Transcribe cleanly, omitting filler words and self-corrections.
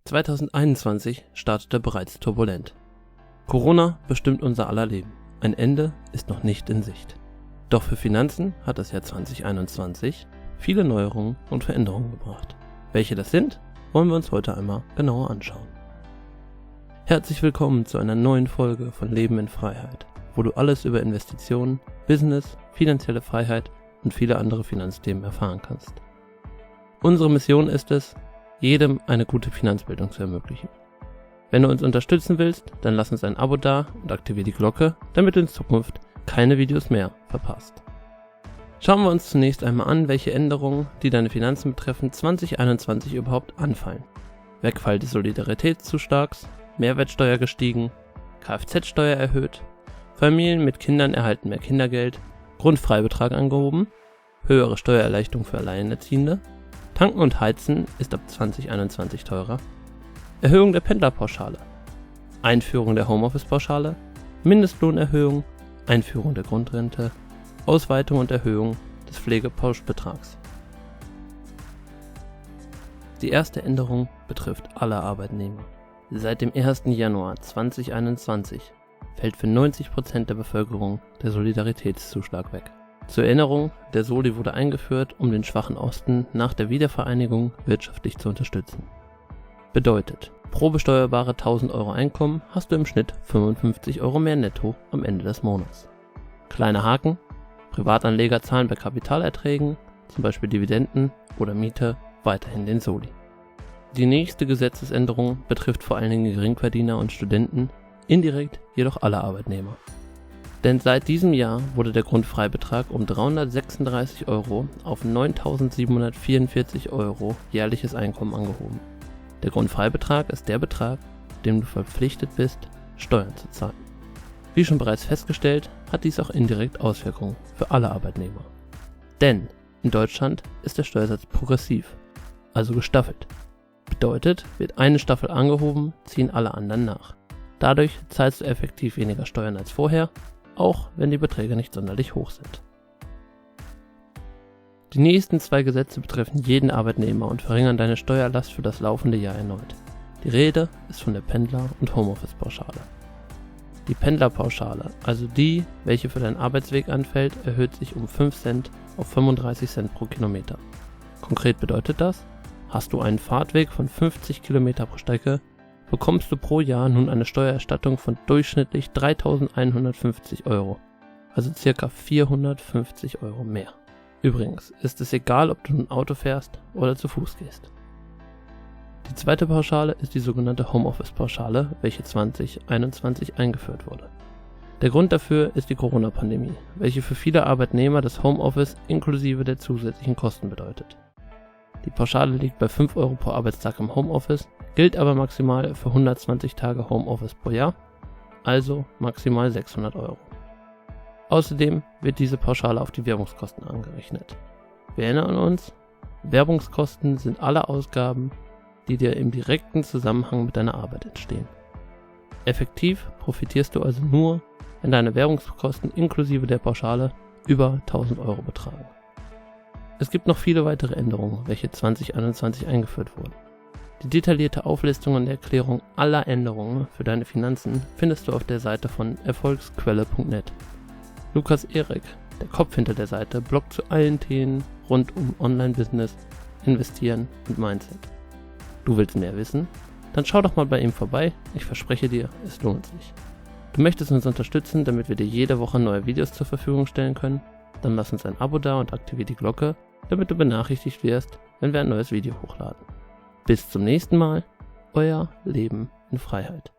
2021 startete bereits turbulent. Corona bestimmt unser aller Leben. Ein Ende ist noch nicht in Sicht. Doch für Finanzen hat das Jahr 2021 viele Neuerungen und Veränderungen gebracht. Welche das sind, wollen wir uns heute einmal genauer anschauen. Herzlich willkommen zu einer neuen Folge von Leben in Freiheit, wo du alles über Investitionen, Business, finanzielle Freiheit und viele andere Finanzthemen erfahren kannst. Unsere Mission ist es, jedem eine gute Finanzbildung zu ermöglichen. Wenn du uns unterstützen willst, dann lass uns ein Abo da und aktiviere die Glocke, damit du in Zukunft keine Videos mehr verpasst. Schauen wir uns zunächst einmal an, welche Änderungen, die deine Finanzen betreffen, 2021 überhaupt anfallen. Wegfall des Solidaritätszuschlags, Mehrwertsteuer gestiegen, Kfz-Steuer erhöht, Familien mit Kindern erhalten mehr Kindergeld, Grundfreibetrag angehoben, höhere Steuererleichterung für Alleinerziehende, Tanken und Heizen ist ab 2021 teurer, Erhöhung der Pendlerpauschale, Einführung der Homeoffice-Pauschale, Mindestlohnerhöhung, Einführung der Grundrente, Ausweitung und Erhöhung des Pflegepauschbetrags. Die erste Änderung betrifft alle Arbeitnehmer. Seit dem 1. Januar 2021 fällt für 90% der Bevölkerung der Solidaritätszuschlag weg. Zur Erinnerung, der Soli wurde eingeführt, um den schwachen Osten nach der Wiedervereinigung wirtschaftlich zu unterstützen. Bedeutet, pro besteuerbare 1000 Euro Einkommen hast du im Schnitt 55 Euro mehr netto am Ende des Monats. Kleiner Haken: Privatanleger zahlen bei Kapitalerträgen, zum Beispiel Dividenden oder Miete, weiterhin den Soli. Die nächste Gesetzesänderung betrifft vor allen Dingen Geringverdiener und Studenten, indirekt jedoch alle Arbeitnehmer. Denn seit diesem Jahr wurde der Grundfreibetrag um 336 Euro auf 9.744 Euro jährliches Einkommen angehoben. Der Grundfreibetrag ist der Betrag, dem du verpflichtet bist, Steuern zu zahlen. Wie schon bereits festgestellt, hat dies auch indirekt Auswirkungen für alle Arbeitnehmer. Denn in Deutschland ist der Steuersatz progressiv, also gestaffelt. Bedeutet, wird eine Staffel angehoben, ziehen alle anderen nach. Dadurch zahlst du effektiv weniger Steuern als vorher, auch wenn die Beträge nicht sonderlich hoch sind. Die nächsten zwei Gesetze betreffen jeden Arbeitnehmer und verringern deine Steuerlast für das laufende Jahr erneut. Die Rede ist von der Pendler- und Homeoffice-Pauschale. Die Pendlerpauschale, also die, welche für deinen Arbeitsweg anfällt, erhöht sich um 5 Cent auf 35 Cent pro Kilometer. Konkret bedeutet das, hast du einen Fahrtweg von 50 Kilometer pro Strecke, bekommst du pro Jahr nun eine Steuererstattung von durchschnittlich 3.150 Euro, also ca. 450 Euro mehr. Übrigens ist es egal, ob du nun Auto fährst oder zu Fuß gehst. Die zweite Pauschale ist die sogenannte Homeoffice-Pauschale, welche 2021 eingeführt wurde. Der Grund dafür ist die Corona-Pandemie, welche für viele Arbeitnehmer das Homeoffice inklusive der zusätzlichen Kosten bedeutet. Die Pauschale liegt bei 5 Euro pro Arbeitstag im Homeoffice, gilt aber maximal für 120 Tage Homeoffice pro Jahr, also maximal 600 Euro. Außerdem wird diese Pauschale auf die Werbungskosten angerechnet. Wir erinnern uns, Werbungskosten sind alle Ausgaben, die dir im direkten Zusammenhang mit deiner Arbeit entstehen. Effektiv profitierst du also nur, wenn deine Werbungskosten inklusive der Pauschale über 1000 Euro betragen. Es gibt noch viele weitere Änderungen, welche 2021 eingeführt wurden. Die detaillierte Auflistung und Erklärung aller Änderungen für deine Finanzen findest du auf der Seite von erfolgsquelle.net. Lukas Erik, der Kopf hinter der Seite, bloggt zu allen Themen rund um Online-Business, Investieren und Mindset. Du willst mehr wissen? Dann schau doch mal bei ihm vorbei, ich verspreche dir, es lohnt sich. Du möchtest uns unterstützen, damit wir dir jede Woche neue Videos zur Verfügung stellen können? Dann lass uns ein Abo da und aktiviere die Glocke, damit du benachrichtigt wirst, wenn wir ein neues Video hochladen. Bis zum nächsten Mal, euer Leben in Freiheit.